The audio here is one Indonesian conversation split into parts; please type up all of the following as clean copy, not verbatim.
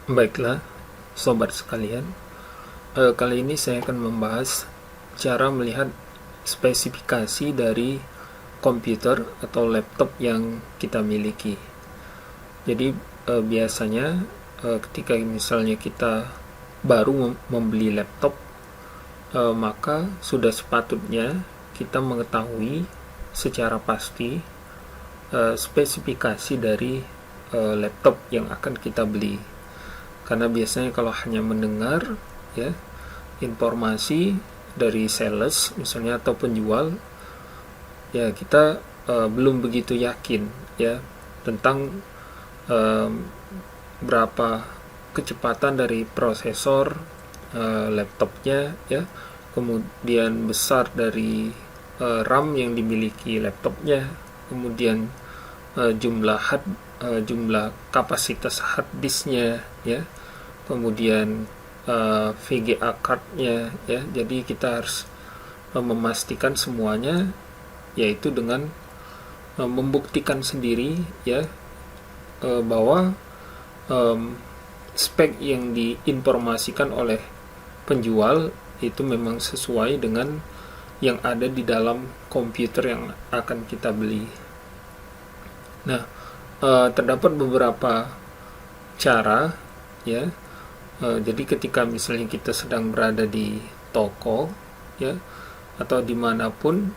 Baiklah, sobat sekalian, kali ini saya akan membahas cara melihat spesifikasi dari komputer atau laptop yang kita miliki. Jadi biasanya ketika misalnya kita baru membeli laptop, maka sudah sepatutnya kita mengetahui secara pasti spesifikasi dari laptop yang akan kita beli. Karena biasanya kalau hanya mendengar ya informasi dari sales misalnya atau penjual, ya kita belum begitu yakin ya tentang berapa kecepatan dari prosesor laptopnya ya, kemudian besar dari RAM yang dimiliki laptopnya, kemudian jumlah kapasitas hard disknya ya, kemudian VGA card-nya ya. Jadi kita harus memastikan semuanya, yaitu dengan membuktikan sendiri ya bahwa spek yang diinformasikan oleh penjual itu memang sesuai dengan yang ada di dalam komputer yang akan kita beli. Nah, terdapat beberapa cara ya. Jadi ketika misalnya kita sedang berada di toko ya atau dimanapun,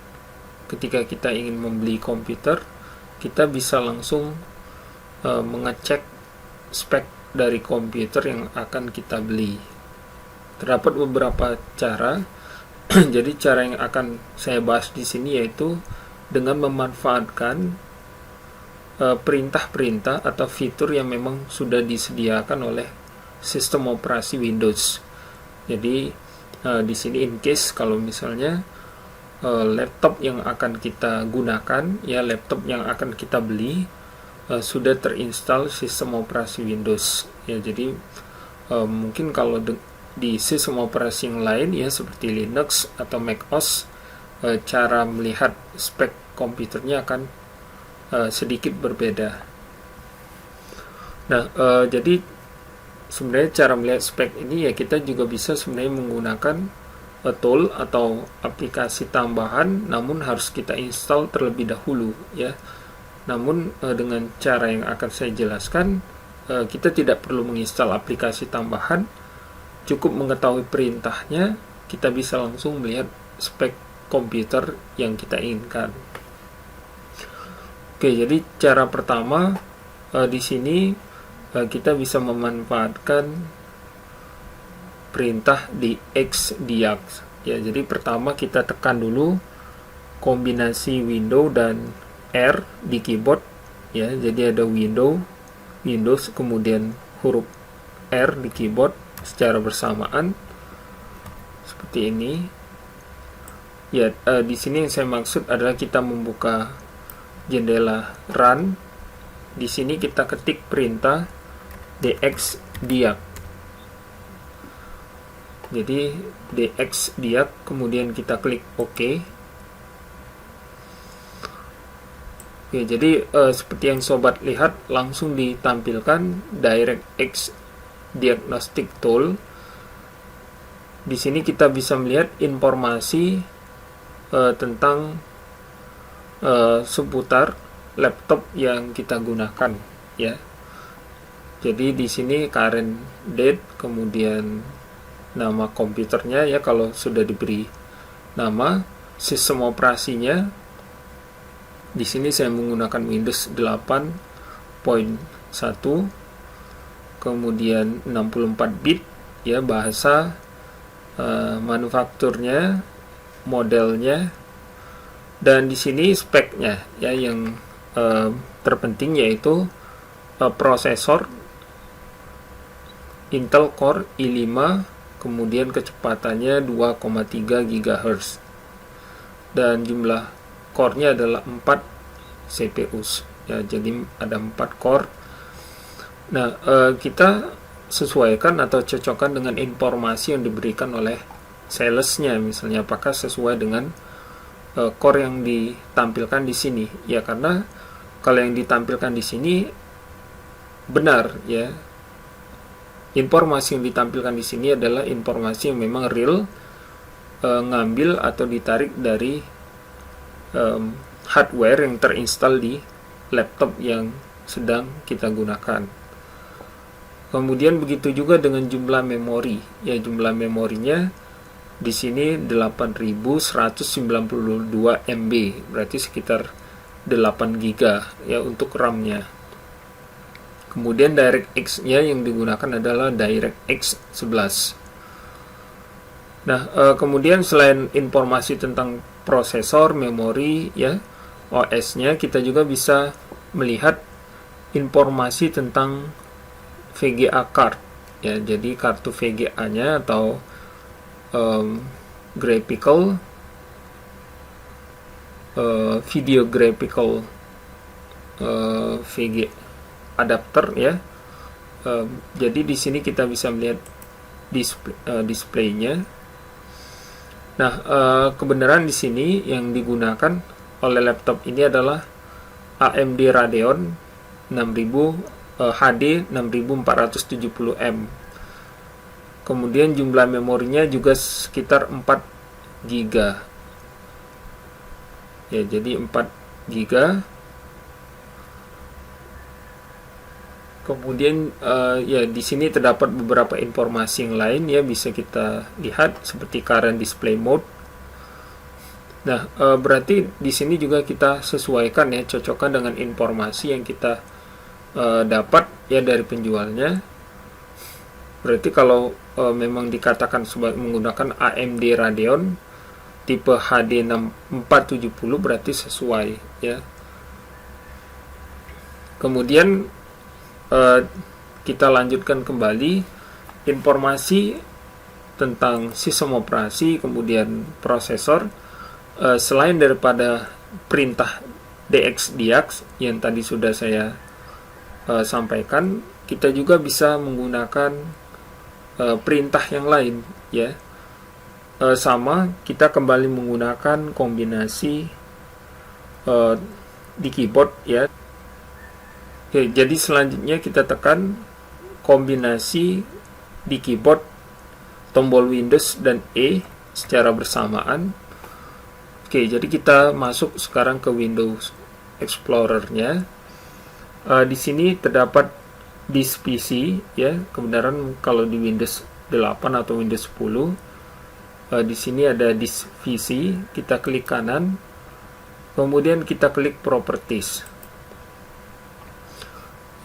ketika kita ingin membeli komputer, kita bisa langsung mengecek spek dari komputer yang akan kita beli. Terdapat beberapa cara. Jadi cara yang akan saya bahas di sini yaitu dengan memanfaatkan perintah-perintah atau fitur yang memang sudah disediakan oleh sistem operasi Windows. Jadi di sini in case kalau misalnya laptop yang akan kita gunakan ya, laptop yang akan kita beli sudah terinstall sistem operasi Windows ya. Jadi mungkin kalau di sistem operasi yang lain ya seperti Linux atau macOS, cara melihat spek komputernya akan sedikit berbeda. Nah, jadi sebenarnya cara melihat spek ini ya kita juga bisa sebenarnya menggunakan tool atau aplikasi tambahan, namun harus kita install terlebih dahulu ya. Namun dengan cara yang akan saya jelaskan, kita tidak perlu menginstal aplikasi tambahan, cukup mengetahui perintahnya, kita bisa langsung melihat spek komputer yang kita inginkan. Oke, jadi cara pertama di sini kita bisa memanfaatkan perintah di xdiag ya. Jadi pertama kita tekan dulu kombinasi window dan R di keyboard ya. Jadi ada Windows kemudian huruf R di keyboard secara bersamaan seperti ini ya. Di sini yang saya maksud adalah kita membuka jendela run. Di sini kita ketik perintah dxdiag. Jadi dxdiag kemudian kita klik OK. Oke, jadi seperti yang sobat lihat langsung ditampilkan DirectX Diagnostic Tool. Di sini kita bisa melihat informasi tentang seputar laptop yang kita gunakan ya. Jadi di sini current date, kemudian nama komputernya ya kalau sudah diberi nama, sistem operasinya. Di sini saya menggunakan Windows 8.1, kemudian 64 bit ya, bahasa manufakturnya, modelnya, dan di sini speknya ya yang terpenting yaitu prosesor Intel Core i5, kemudian kecepatannya 2,3 GHz dan jumlah core-nya adalah 4 CPU ya. Jadi ada 4 core. Nah, kita sesuaikan atau cocokkan dengan informasi yang diberikan oleh salesnya, misalnya apakah sesuai dengan core yang ditampilkan di sini ya. Karena kalau yang ditampilkan di sini benar ya, informasi yang ditampilkan di sini adalah informasi yang memang real, ngambil atau ditarik dari hardware yang terinstall di laptop yang sedang kita gunakan. Kemudian begitu juga dengan jumlah memori. Ya, jumlah memorinya di sini 8192 MB, berarti sekitar 8 GB ya untuk RAM-nya. Kemudian DirectX-nya yang digunakan adalah DirectX 11. Nah, kemudian selain informasi tentang prosesor, memori, ya, OS-nya, kita juga bisa melihat informasi tentang VGA card. Ya, jadi kartu VGA-nya atau graphical video graphical VGA adapter ya. Jadi di sini kita bisa melihat displaynya. Nah, kebenaran di sini yang digunakan oleh laptop ini adalah AMD Radeon 6000 HD 6470M. Kemudian jumlah memorinya juga sekitar 4 GB. Ya, jadi 4 GB. Kemudian ya di sini terdapat beberapa informasi yang lain ya, bisa kita lihat seperti current display mode. Nah, berarti di sini juga kita sesuaikan ya, cocokkan dengan informasi yang kita dapat ya dari penjualnya. Berarti kalau memang dikatakan sebagai menggunakan AMD Radeon tipe HD 6470 berarti sesuai ya. Kemudian kita lanjutkan kembali informasi tentang sistem operasi, kemudian prosesor. Selain daripada perintah DX yang tadi sudah saya sampaikan, kita juga bisa menggunakan perintah yang lain ya. Sama, kita kembali menggunakan kombinasi di keyboard ya. Oke, jadi selanjutnya kita tekan kombinasi di keyboard tombol Windows dan E secara bersamaan. Oke, jadi kita masuk sekarang ke Windows Explorer-nya. Di sini terdapat disk PC ya. Kebenaran kalau di Windows 8 atau Windows 10 di sini ada disk PC. Kita klik kanan, kemudian kita klik Properties.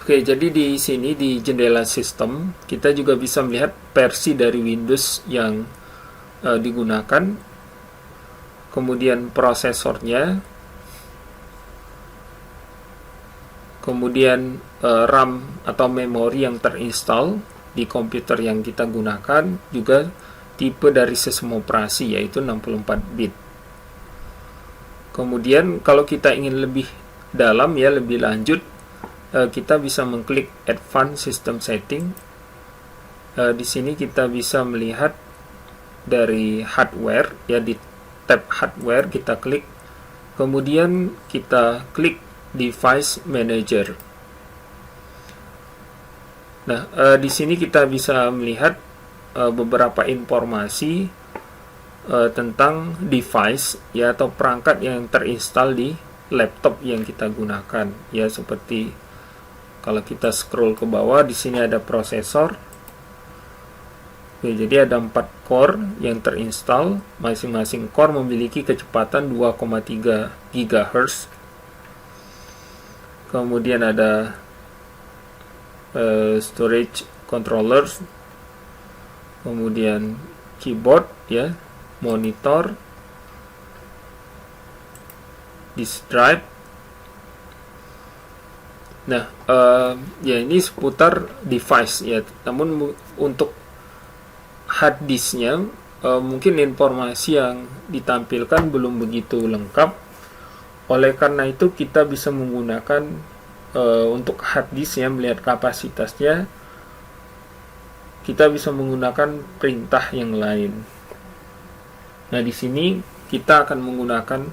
Oke, jadi di sini di jendela sistem kita juga bisa melihat versi dari Windows yang digunakan, kemudian prosesornya, kemudian RAM atau memori yang terinstall di komputer yang kita gunakan, juga tipe dari sistem operasi yaitu 64 bit. Kemudian kalau kita ingin lebih dalam ya, lebih lanjut, kita bisa mengklik Advanced System Setting. Di sini kita bisa melihat dari hardware ya, di tab hardware kita klik, kemudian kita klik Device Manager. Nah, di sini kita bisa melihat beberapa informasi tentang device ya, atau perangkat yang terinstall di laptop yang kita gunakan ya, seperti kalau kita scroll ke bawah di sini ada prosesor. Oke, jadi ada 4 core yang terinstall, masing-masing core memiliki kecepatan 2,3 GHz. Kemudian ada storage controllers, kemudian keyboard ya, monitor, disk drive. Nah, ya ini seputar device ya. Namun untuk hard disknya mungkin informasi yang ditampilkan belum begitu lengkap. Oleh karena itu kita bisa menggunakan untuk hard disk ya, melihat kapasitasnya, kita bisa menggunakan perintah yang lain. Nah, di sini kita akan menggunakan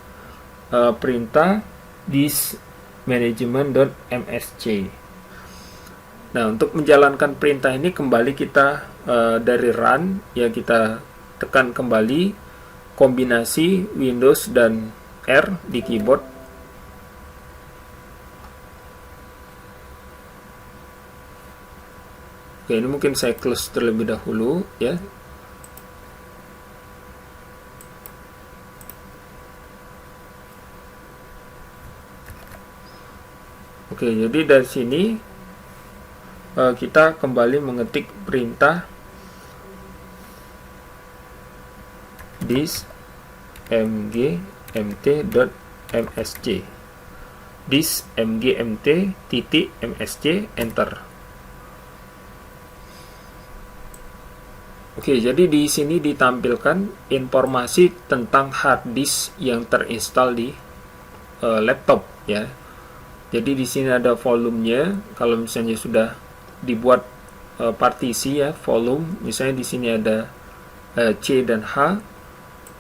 perintah disk management.msc. Nah, untuk menjalankan perintah ini kembali kita dari run, ya kita tekan kembali kombinasi Windows dan R di keyboard. Oke, ini mungkin saya close terlebih dahulu ya. Oke, jadi dari sini kita kembali mengetik perintah dis mgmt.msc, dis mgmt.msc, enter. Oke, jadi di sini ditampilkan informasi tentang hard disk yang terinstall di laptop ya. Jadi di sini ada volumenya. Kalau misalnya sudah dibuat partisi ya, volume, misalnya di sini ada C dan H.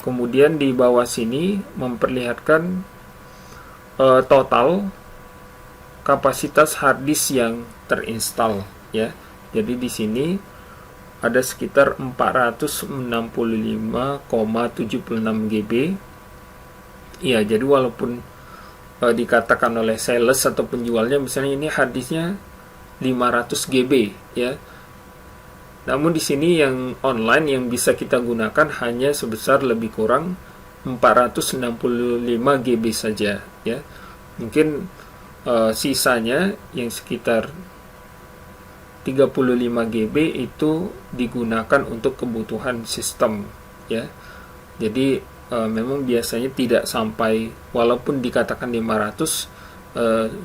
Kemudian di bawah sini memperlihatkan total kapasitas hard disk yang terinstall ya. Jadi di sini ada sekitar 465,76 GB. Ya, jadi walaupun dikatakan oleh sales atau penjualnya misalnya ini hard disknya 500 GB ya. Namun di sini yang online yang bisa kita gunakan hanya sebesar lebih kurang 465 GB saja ya. Mungkin sisanya yang sekitar 35 GB itu digunakan untuk kebutuhan sistem ya. Jadi memang biasanya tidak sampai, walaupun dikatakan 500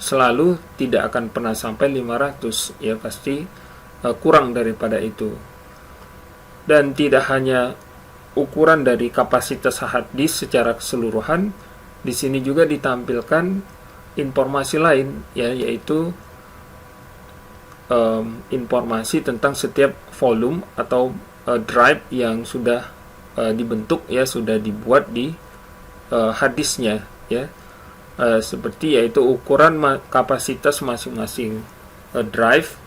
selalu tidak akan pernah sampai 500 ya, pasti kurang daripada itu. Dan tidak hanya ukuran dari kapasitas hard disk secara keseluruhan, di sini juga ditampilkan informasi lain ya, yaitu informasi tentang setiap volume atau drive yang sudah dibentuk ya, sudah dibuat di hard disknya ya, seperti yaitu ukuran kapasitas masing-masing drive,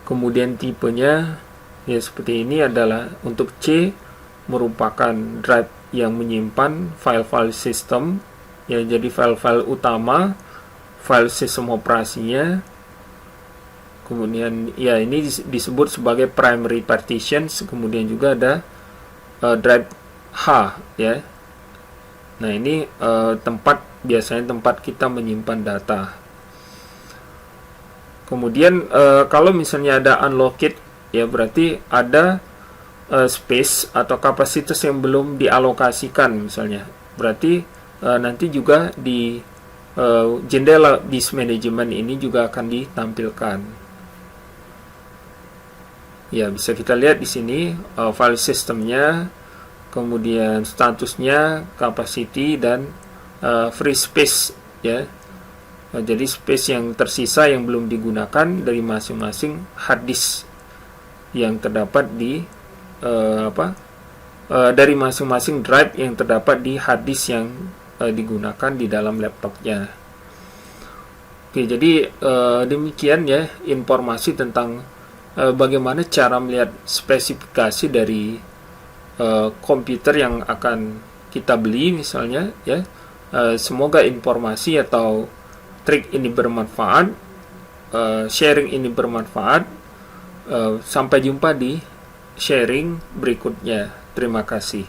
kemudian tipenya ya, seperti ini adalah untuk C merupakan drive yang menyimpan file-file sistem ya, jadi file-file utama, file sistem operasinya. Kemudian ya ini disebut sebagai primary partitions. Kemudian juga ada drive H ya. Nah, ini biasanya tempat kita menyimpan data. Kemudian kalau misalnya ada unlocked ya, berarti ada space atau kapasitas yang belum dialokasikan misalnya. Berarti nanti juga di jendela disk management ini juga akan ditampilkan. Ya, bisa kita lihat di sini file sistemnya, kemudian statusnya, capacity, dan free space ya. Jadi space yang tersisa yang belum digunakan dari masing-masing hard disk yang terdapat di dari masing-masing drive yang terdapat di hard disk yang digunakan di dalam laptopnya. Oke, jadi demikian ya informasi tentang bagaimana cara melihat spesifikasi dari komputer yang akan kita beli misalnya ya. Semoga informasi atau trik ini bermanfaat, sharing ini bermanfaat. Sampai jumpa di sharing berikutnya. Terima kasih.